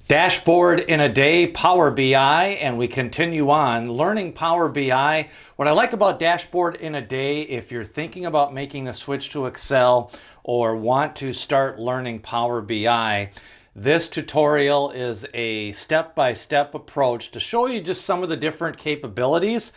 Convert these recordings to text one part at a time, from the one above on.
Dashboard in a day, Power BI, and we continue on learning Power BI. What I like about Dashboard in a day, if you're thinking about making the switch to Excel or want to start learning Power BI, this tutorial is a step-by-step approach to show you just some of the different capabilities.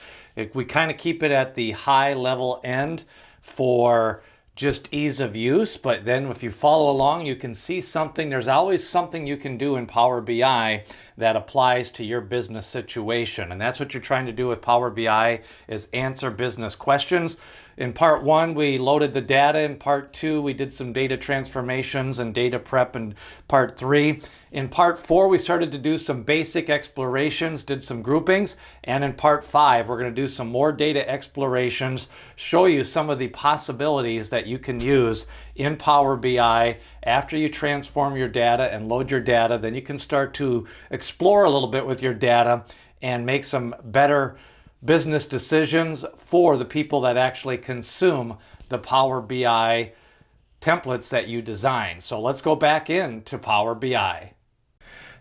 We kind of keep it at the high level end for just ease of use, but then if you follow along, you can see something. There's always something you can do in Power BI that applies to your business situation. And that's what you're trying to do with Power BI, is answer business questions. In part one, we loaded the data. In part two, we did some data transformations and data prep in part three. In part four, we started to do some basic explorations, did some groupings. And in part five, we're going to do some more data explorations, show you some of the possibilities that you can use in Power BI. After you transform your data and load your data, then you can start to explore a little bit with your data and make some better business decisions for the people that actually consume the Power BI templates that you design. So let's go back into Power BI.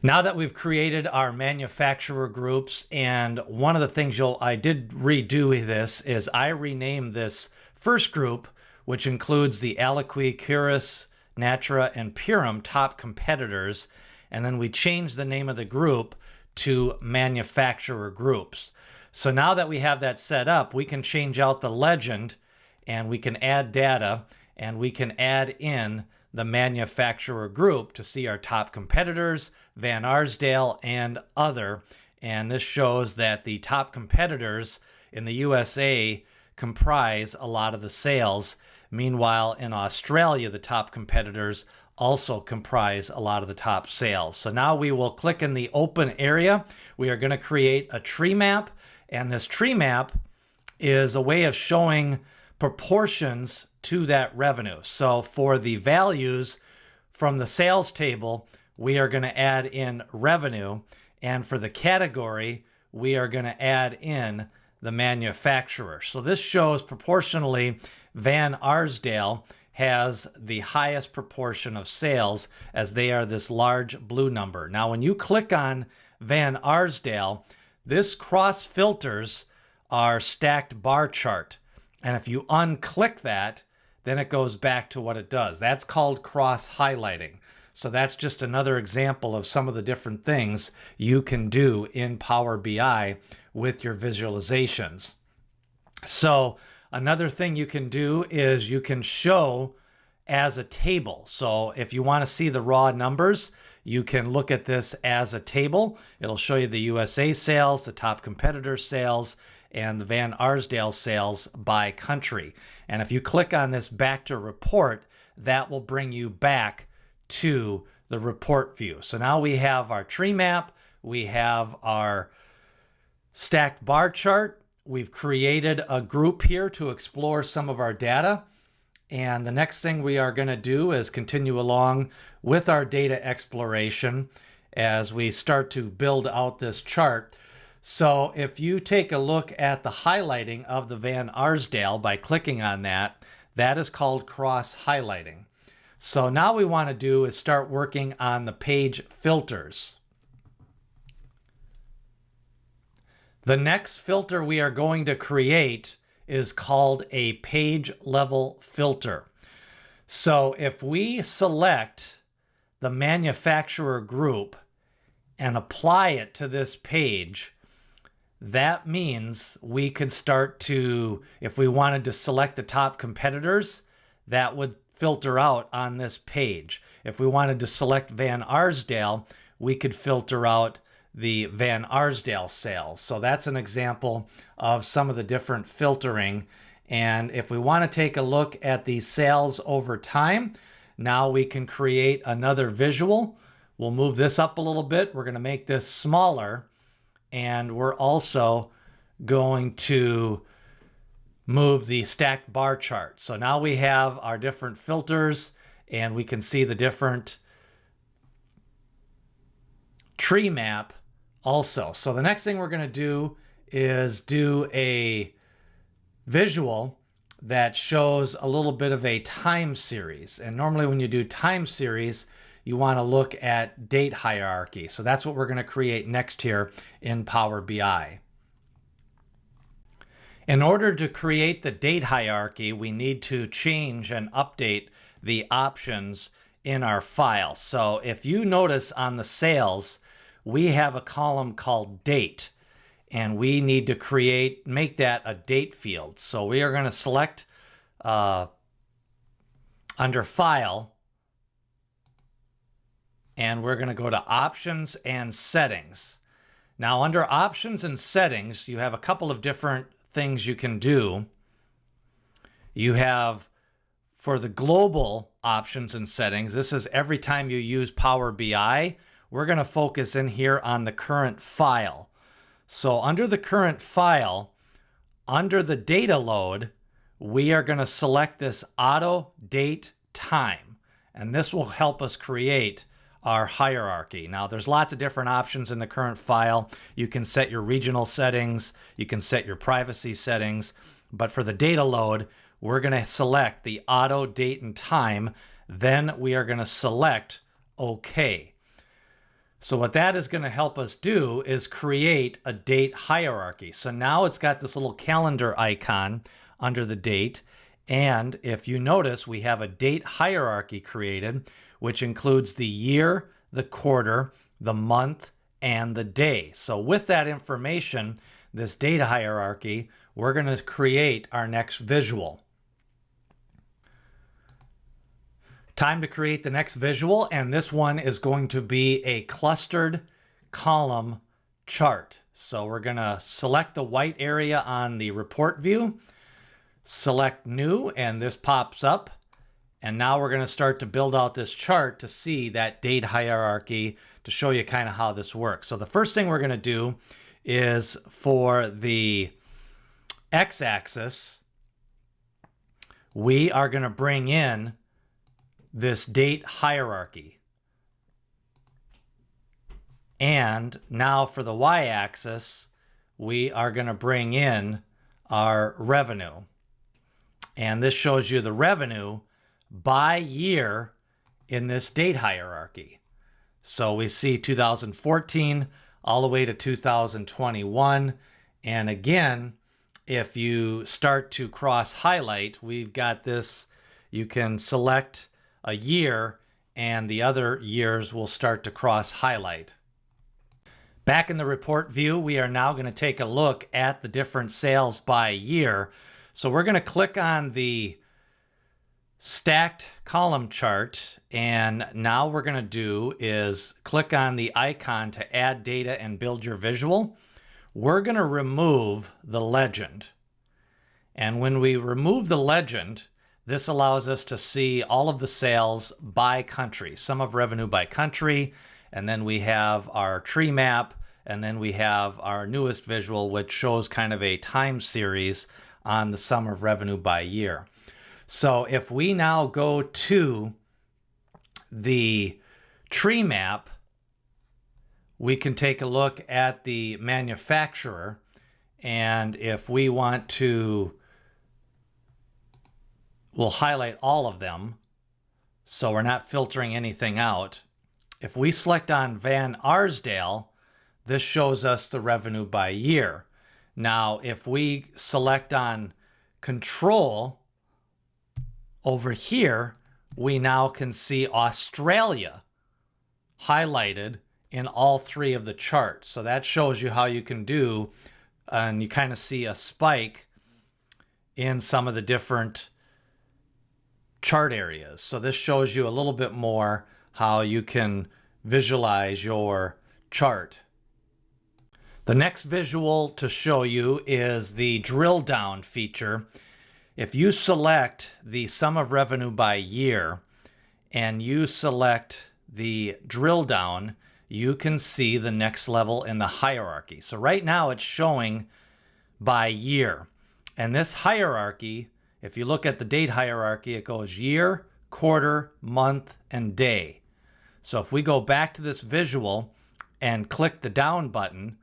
Now that we've created our manufacturer groups, and one of the things I did redo this is I renamed this first group, which includes the Aliqui, Curis, Natra, and Purim top competitors, and then we changed the name of the group to manufacturer groups. So now that we have that set up, we can change out the legend and we can add data and we can add in the manufacturer group to see our top competitors, Van Arsdale, and other. And this shows that the top competitors in the USA comprise a lot of the sales. Meanwhile, in Australia, the top competitors also comprise a lot of the top sales. So now we will click in the open area. We are going to create a tree map. And this tree map is a way of showing proportions to that revenue. So for the values from the sales table, we are going to add in revenue. And for the category, we are going to add in the manufacturer. So this shows proportionally Van Arsdale has the highest proportion of sales, as they are this large blue number. Now, when you click on Van Arsdale, this cross filters our stacked bar chart. And if you unclick that, then it goes back to what it does. That's called cross highlighting. So that's just another example of some of the different things you can do in Power BI with your visualizations. So another thing you can do is you can show as a table. So if you want to see the raw numbers, you can look at this as a table. It'll show you the USA sales, the top competitor sales, and the Van Arsdale sales by country. And if you click on this back to report, that will bring you back to the report view. So now we have our tree map, we have our stacked bar chart, we've created a group here to explore some of our data. And the next thing we are going to do is continue along with our data exploration as we start to build out this chart. So if you take a look at the highlighting of the Van Arsdale by clicking on that, that is called cross highlighting. So now we want to do is start working on the page filters. The next filter we are going to create is called a page level filter. So if we select the manufacturer group and apply it to this page, that means we could start to, if we wanted to select the top competitors, that would filter out on this page. If we wanted to select Van Arsdale, we could filter out the Van Arsdale sales. So that's an example of some of the different filtering. And if we want to take a look at the sales over time, now we can create another visual. We'll move this up a little bit. We're going to make this smaller. And we're also going to move the stacked bar chart. So now we have our different filters and we can see the different tree map also. So the next thing we're going to do is do a visual that shows a little bit of a time series. And normally when you do time series, you want to look at date hierarchy. So that's what we're going to create next here in Power BI. In order to create the date hierarchy, we need to change and update the options in our file. So if you notice on the sales, we have a column called date, and we need to make that a date field. So we are going to select under File, and we're going to go to Options and Settings. Now, under Options and Settings, you have a couple of different things you can do. You have, for the global options and settings, this is every time you use Power BI, we're going to focus in here on the current file. So under the current file, under the data load, we are going to select this auto date time, and this will help us create our hierarchy. Now, there's lots of different options in the current file. You can set your regional settings, you can set your privacy settings, but for the data load, we're going to select the auto date and time. Then we are going to select OK. So what that is going to help us do is create a date hierarchy. So now it's got this little calendar icon under the date. And if you notice, we have a date hierarchy created, which includes the year, the quarter, the month, and the day. So with that information, this data hierarchy, we're going to create our next visual. Time to create the next visual, and this one is going to be a clustered column chart. So we're going to select the white area on the report view, select new, and this pops up. And now we're going to start to build out this chart to see that date hierarchy, to show you kind of how this works. So the first thing we're going to do is for the x-axis, we are going to bring in this date hierarchy. And now for the y-axis, we are going to bring in our revenue. And this shows you the revenue by year in this date hierarchy. So we see 2014 all the way to 2021. And again, if you start to cross highlight, we've got this, you can select a year and the other years will start to cross highlight. Back in the report view, we are now going to take a look at the different sales by year. So we're going to click on the stacked column chart, and now we're going to do is click on the icon to add data and build your visual. We're going to remove the legend. And when we remove the legend, this allows us to see all of the sales by country, sum of revenue by country, and then we have our tree map, and then we have our newest visual, which shows kind of a time series on the sum of revenue by year. So if we now go to the tree map, we can take a look at the manufacturer, and if we want to, we'll highlight all of them so we're not filtering anything out. If we select on Van Arsdale, this shows us the revenue by year. Now, if we select on Control over here, we now can see Australia highlighted in all three of the charts. So that shows you how you can do, and you kind of see a spike in some of the different chart areas. So this shows you a little bit more how you can visualize your chart. The next visual to show you is the drill down feature. If you select the sum of revenue by year and you select the drill down, you can see the next level in the hierarchy. So right now it's showing by year. And this hierarchy, if you look at the date hierarchy, it goes year, quarter, month, and day. So if we go back to this visual and click the down button,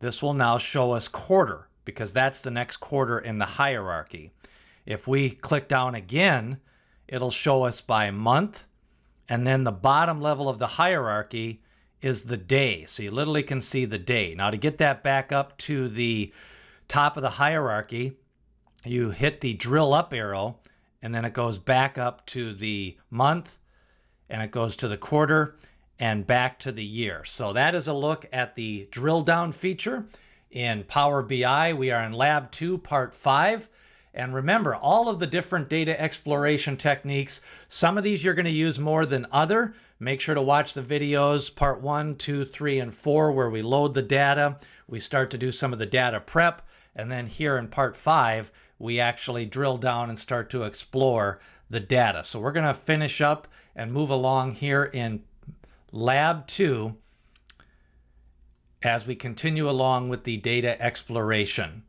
this will now show us quarter, because that's the next quarter in the hierarchy. If we click down again, it'll show us by month, And then the bottom level of the hierarchy is the day. So you literally can see the day. Now to get that back up to the top of the hierarchy, you hit the drill up arrow, and then it goes back up to the month, and it goes to the quarter, and back to the year. So that is a look at the drill down feature in Power BI. We are in Lab 2, Part 5. And remember, all of the different data exploration techniques, some of these you're going to use more than other. Make sure to watch the videos, Part 1, 2, 3, and 4, where we load the data. We start to do some of the data prep. And then here in Part 5, we actually drill down and start to explore the data. So we're going to finish up and move along here in Lab 2 as we continue along with the data exploration.